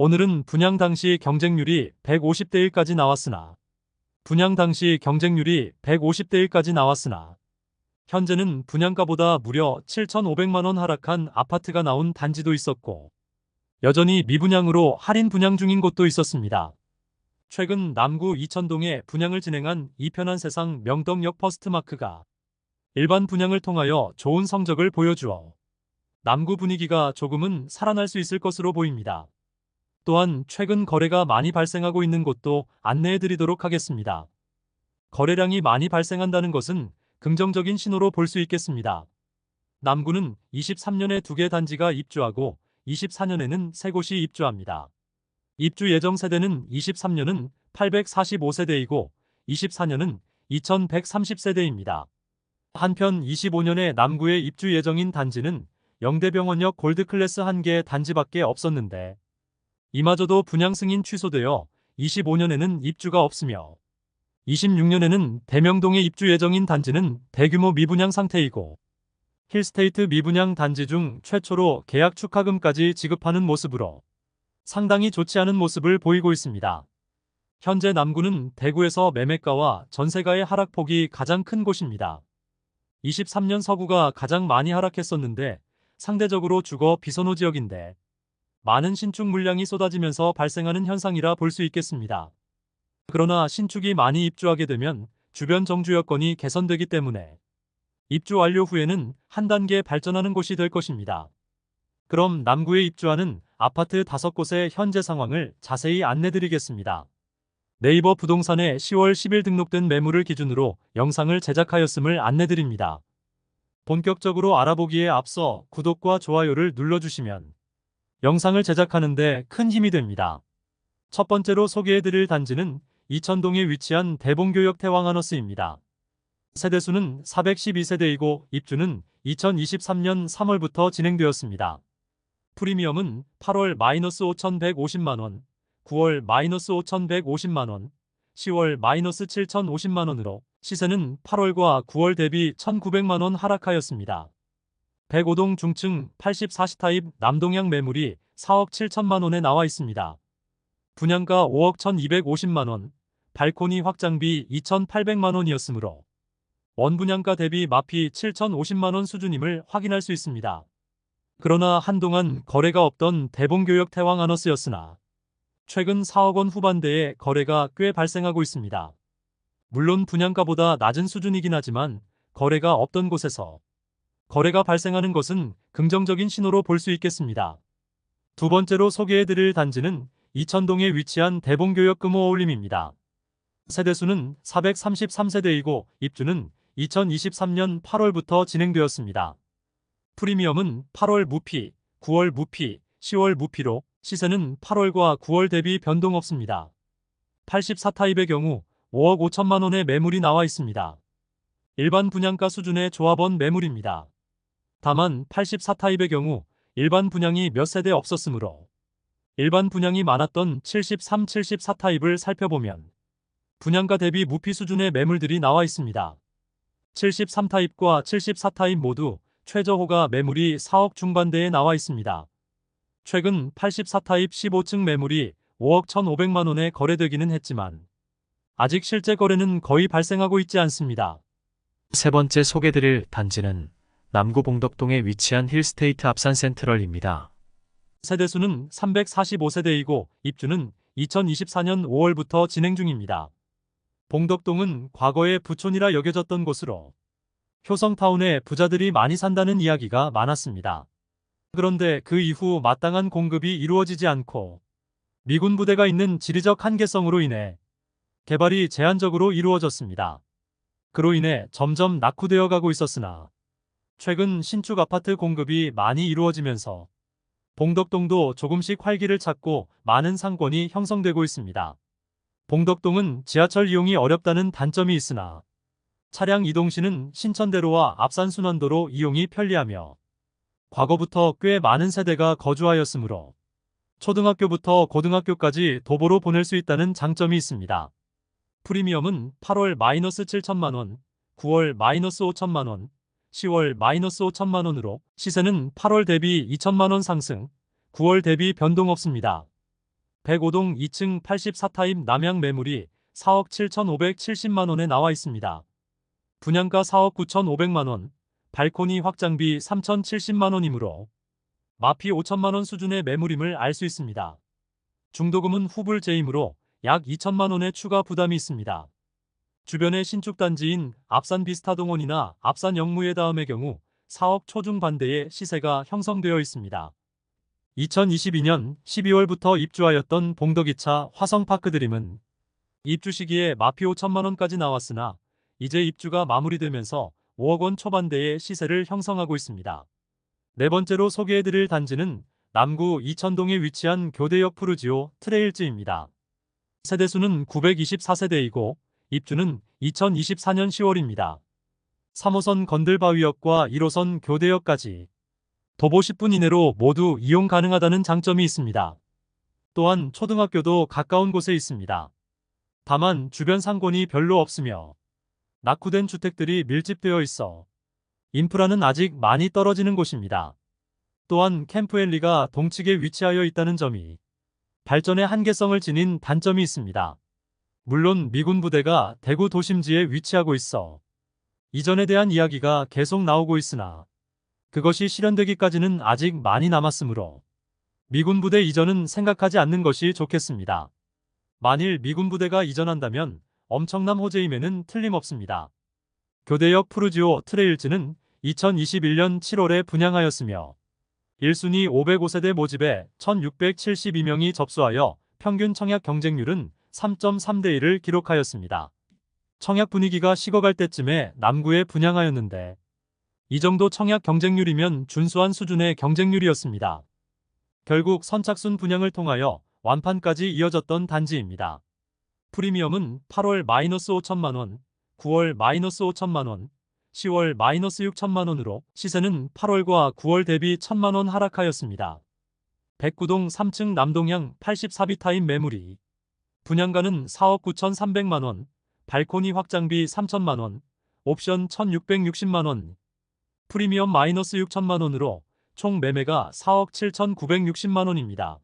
오늘은 분양 당시 경쟁률이 150대 1까지 나왔으나 현재는 분양가보다 무려 7,500만 원 하락한 아파트가 나온 단지도 있었고 여전히 미분양으로 할인 분양 중인 곳도 있었습니다. 최근 남구 이천동에 분양을 진행한 이편한 세상 명덕역 퍼스트마크가 일반 분양을 통하여 좋은 성적을 보여주어 남구 분위기가 조금은 살아날 수 있을 것으로 보입니다. 또한 최근 거래가 많이 발생하고 있는 곳도 안내해 드리도록 하겠습니다. 거래량이 많이 발생한다는 것은 긍정적인 신호로 볼 수 있겠습니다. 남구는 23년에 2개 단지가 입주하고 24년에는 3곳이 입주합니다. 입주 예정 세대는 23년은 845세대이고 24년은 2130세대입니다. 한편 25년에 남구에 입주 예정인 단지는 영대병원역 골드클래스 1개 단지밖에 없었는데 이마저도 분양 승인 취소되어 25년에는 입주가 없으며 26년에는 대명동에 입주 예정인 단지는 대규모 미분양 상태이고 힐스테이트 미분양 단지 중 최초로 계약 축하금까지 지급하는 모습으로 상당히 좋지 않은 모습을 보이고 있습니다. 현재 남구는 대구에서 매매가와 전세가의 하락폭이 가장 큰 곳입니다. 23년 서구가 가장 많이 하락했었는데 상대적으로 주거 비선호 지역인데 많은 신축 물량이 쏟아지면서 발생하는 현상이라 볼 수 있겠습니다. 그러나 신축이 많이 입주하게 되면 주변 정주 여건이 개선되기 때문에 입주 완료 후에는 한 단계 발전하는 곳이 될 것입니다. 그럼 남구에 입주하는 아파트 5곳의 현재 상황을 자세히 안내드리겠습니다. 네이버 부동산에 10월 10일 등록된 매물을 기준으로 영상을 제작하였음을 안내드립니다. 본격적으로 알아보기에 앞서 구독과 좋아요를 눌러주시면 영상을 제작하는 데 큰 힘이 됩니다. 첫 번째로 소개해드릴 단지는 이천동에 위치한 대봉교역 태왕하너스입니다. 세대수는 412세대이고 입주는 2023년 3월부터 진행되었습니다. 프리미엄은 8월 -5,150만원, 9월 -5,150만원, 10월 -7,050만원으로 시세는 8월과 9월 대비 1,900만원 하락하였습니다. 105동 중층 84시 타입 남동향 매물이 4억 7천만원에 나와 있습니다. 분양가 5억 1,250만원, 발코니 확장비 2,800만원이었으므로 원분양가 대비 마피 7,050만원 수준임을 확인할 수 있습니다. 그러나 한동안 거래가 없던 대봉교역 태왕하너스였으나 최근 4억 원 후반대의 거래가 꽤 발생하고 있습니다. 물론 분양가보다 낮은 수준이긴 하지만 거래가 없던 곳에서 거래가 발생하는 것은 긍정적인 신호로 볼 수 있겠습니다. 두 번째로 소개해드릴 단지는 이천동에 위치한 대봉교역 금호어울림입니다. 세대수는 433세대이고 입주는 2023년 8월부터 진행되었습니다. 프리미엄은 8월 무피, 9월 무피, 10월 무피로 시세는 8월과 9월 대비 변동 없습니다. 84타입의 경우 5억 5천만원의 매물이 나와 있습니다. 일반 분양가 수준의 조합원 매물입니다. 다만 84타입의 경우 일반 분양이 몇 세대 없었으므로 일반 분양이 많았던 73, 74타입을 살펴보면 분양가 대비 무피 수준의 매물들이 나와 있습니다. 73타입과 74타입 모두 최저호가 매물이 4억 중반대에 나와 있습니다. 최근 84타입 15층 매물이 5억 1,500만원에 거래되기는 했지만 아직 실제 거래는 거의 발생하고 있지 않습니다. 세 번째 소개드릴 단지는 남구 봉덕동에 위치한 힐스테이트 앞산 센트럴입니다. 세대수는 345세대이고 입주는 2024년 5월부터 진행 중입니다. 봉덕동은 과거에 부촌이라 여겨졌던 곳으로 효성타운에 부자들이 많이 산다는 이야기가 많았습니다. 그런데 그 이후 마땅한 공급이 이루어지지 않고 미군 부대가 있는 지리적 한계성으로 인해 개발이 제한적으로 이루어졌습니다. 그로 인해 점점 낙후되어 가고 있었으나 최근 신축 아파트 공급이 많이 이루어지면서 봉덕동도 조금씩 활기를 찾고 많은 상권이 형성되고 있습니다. 봉덕동은 지하철 이용이 어렵다는 단점이 있으나 차량 이동 시는 신천대로와 앞산순환도로 이용이 편리하며 과거부터 꽤 많은 세대가 거주하였으므로 초등학교부터 고등학교까지 도보로 보낼 수 있다는 장점이 있습니다. 프리미엄은 8월 -7천만원, 9월 -5천만원, 10월 -5천만원으로 시세는 8월 대비 2천만원 상승, 9월 대비 변동 없습니다. 105동 2층 84타입 남양 매물이 4억 7,570만 원에 나와 있습니다. 분양가 4억 9,500만 원, 발코니 확장비 3,070만 원이므로 마피 5천만 원 수준의 매물임을 알 수 있습니다. 중도금은 후불제이므로 약 2천만 원의 추가 부담이 있습니다. 주변의 신축 단지인 앞산 비스타동원이나 앞산 영무의 다음의 경우 4억 초중반대의 시세가 형성되어 있습니다. 2022년 12월부터 입주하였던 봉덕이차 화성파크드림은 입주 시기에 마피 5천만 원까지 나왔으나 이제 입주가 마무리되면서 5억 원 초반대의 시세를 형성하고 있습니다. 네 번째로 소개해드릴 단지는 남구 이천동에 위치한 교대역 푸르지오 트레일즈입니다. 세대수는 924세대이고 입주는 2024년 10월입니다. 3호선 건들바위역과 1호선 교대역까지 도보 10분 이내로 모두 이용 가능하다는 장점이 있습니다. 또한 초등학교도 가까운 곳에 있습니다. 다만 주변 상권이 별로 없으며 낙후된 주택들이 밀집되어 있어 인프라는 아직 많이 떨어지는 곳입니다. 또한 캠프엘리가 동측에 위치하여 있다는 점이 발전의 한계성을 지닌 단점이 있습니다. 물론 미군 부대가 대구 도심지에 위치하고 있어 이전에 대한 이야기가 계속 나오고 있으나 그것이 실현되기까지는 아직 많이 남았으므로 미군 부대 이전은 생각하지 않는 것이 좋겠습니다. 만일 미군 부대가 이전한다면 엄청난 호재임에는 틀림없습니다. 교대역 푸르지오 트레일즈는 2021년 7월에 분양하였으며 1순위 505세대 모집에 1672명이 접수하여 평균 청약 경쟁률은 3.3대 1을 기록하였습니다. 청약 분위기가 식어갈 때쯤에 남구에 분양하였는데 이 정도 청약 경쟁률이면 준수한 수준의 경쟁률이었습니다. 결국 선착순 분양을 통하여 완판까지 이어졌던 단지입니다. 프리미엄은 8월 -5천만 원, 9월 -5천만 원, 10월 -6천만 원으로 시세는 8월과 9월 대비 1천만 원 하락하였습니다. 109동 3층 남동향 84비타임 매물이 분양가는 4억 9,300만 원, 발코니 확장비 3천만 원, 옵션 1,660만 원, 프리미엄 -6천만 원으로 총 매매가 4억 7,960만 원입니다.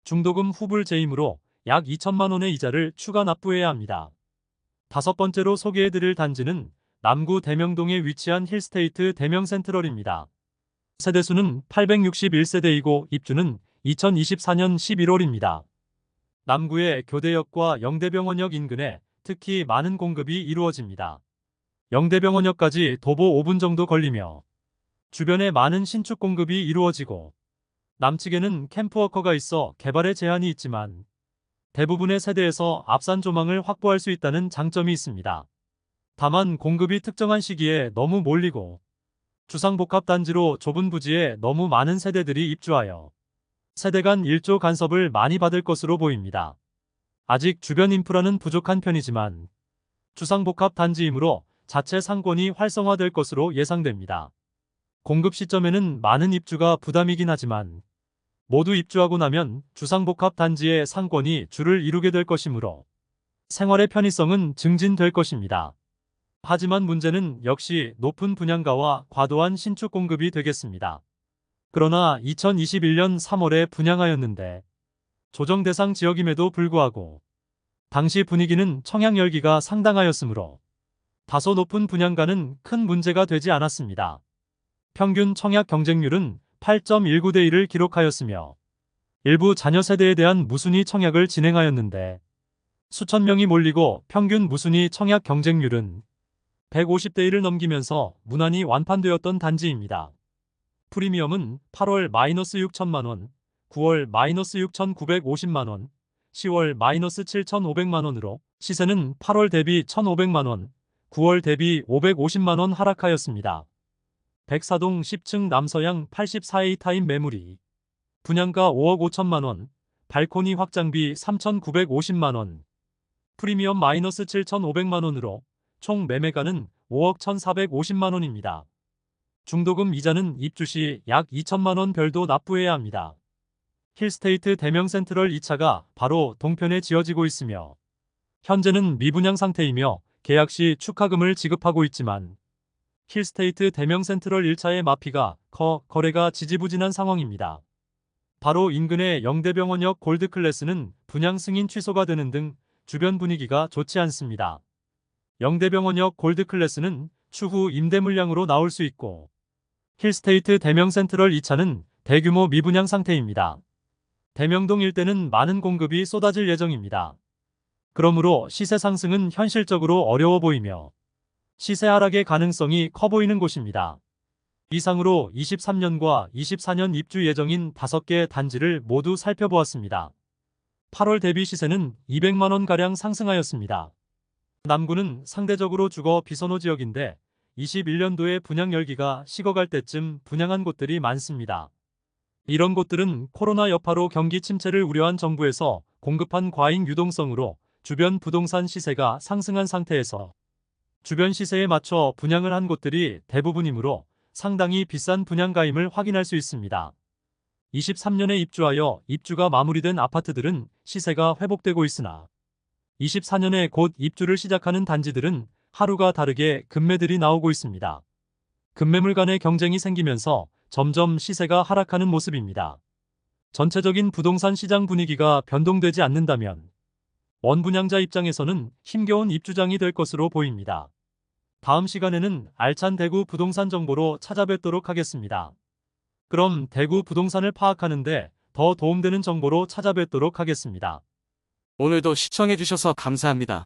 중도금 후불제이므로 약 2천만 원의 이자를 추가 납부해야 합니다. 다섯 번째로 소개해드릴 단지는 남구 대명동에 위치한 힐스테이트 대명센트럴입니다. 세대수는 861세대이고 입주는 2024년 11월입니다. 남구의 교대역과 영대병원역 인근에 특히 많은 공급이 이루어집니다. 영대병원역까지 도보 5분 정도 걸리며 주변에 많은 신축 공급이 이루어지고 남측에는 캠프워커가 있어 개발에 제한이 있지만 대부분의 세대에서 앞산 조망을 확보할 수 있다는 장점이 있습니다. 다만 공급이 특정한 시기에 너무 몰리고 주상복합단지로 좁은 부지에 너무 많은 세대들이 입주하여 세대 간 일조 간섭을 많이 받을 것으로 보입니다. 아직 주변 인프라는 부족한 편이지만 주상복합단지이므로 자체 상권이 활성화될 것으로 예상됩니다. 공급 시점에는 많은 입주가 부담이긴 하지만 모두 입주하고 나면 주상복합단지의 상권이 줄을 이루게 될 것이므로 생활의 편의성은 증진될 것입니다. 하지만 문제는 역시 높은 분양가와 과도한 신축 공급이 되겠습니다. 그러나 2021년 3월에 분양하였는데 조정 대상 지역임에도 불구하고 당시 분위기는 청약 열기가 상당하였으므로 다소 높은 분양가는 큰 문제가 되지 않았습니다. 평균 청약 경쟁률은 8.19대 1을 기록하였으며 일부 자녀 세대에 대한 무순위 청약을 진행하였는데 수천 명이 몰리고 평균 무순위 청약 경쟁률은 150대 1을 넘기면서 무난히 완판되었던 단지입니다. 프리미엄은 8월 -6천만 원, 9월 -6,950만 원, 10월 -7,500만 원으로 시세는 8월 대비 1,500만 원, 9월 대비 550만 원 하락하였습니다. 104동 10층 남서양 84A 타임 매물이 분양가 5억 5천만 원, 발코니 확장비 3,950만 원, 프리미엄 -7,500만 원으로 총 매매가는 5억 1,450만 원입니다. 중도금 이자는 입주 시 약 2천만 원 별도 납부해야 합니다. 힐스테이트 대명센트럴 2차가 바로 동편에 지어지고 있으며 현재는 미분양 상태이며 계약 시 축하금을 지급하고 있지만 힐스테이트 대명센트럴 1차의 마피가 거래가 지지부진한 상황입니다. 바로 인근의 영대병원역 골드클래스는 분양 승인 취소가 되는 등 주변 분위기가 좋지 않습니다. 영대병원역 골드클래스는 추후 임대 물량으로 나올 수 있고, 힐스테이트 대명센트럴 2차는 대규모 미분양 상태입니다. 대명동 일대는 많은 공급이 쏟아질 예정입니다. 그러므로 시세 상승은 현실적으로 어려워 보이며 시세 하락의 가능성이 커 보이는 곳입니다. 이상으로 23년과 24년 입주 예정인 5개 단지를 모두 살펴보았습니다. 8월 대비 시세는 200만원가량 상승하였습니다. 남구는 상대적으로 주거 비선호 지역인데 21년도에 분양 열기가 식어갈 때쯤 분양한 곳들이 많습니다. 이런 곳들은 코로나 여파로 경기 침체를 우려한 정부에서 공급한 과잉 유동성으로 주변 부동산 시세가 상승한 상태에서 주변 시세에 맞춰 분양을 한 곳들이 대부분이므로 상당히 비싼 분양가임을 확인할 수 있습니다. 23년에 입주하여 입주가 마무리된 아파트들은 시세가 회복되고 있으나 24년에 곧 입주를 시작하는 단지들은 하루가 다르게 급매들이 나오고 있습니다. 급매물 간의 경쟁이 생기면서 점점 시세가 하락하는 모습입니다. 전체적인 부동산 시장 분위기가 변동되지 않는다면 원분양자 입장에서는 힘겨운 입주장이 될 것으로 보입니다. 다음 시간에는 알찬 대구 부동산 정보로 찾아뵙도록 하겠습니다. 그럼 대구 부동산을 파악하는데 더 도움되는 정보로 찾아뵙도록 하겠습니다. 오늘도 시청해주셔서 감사합니다.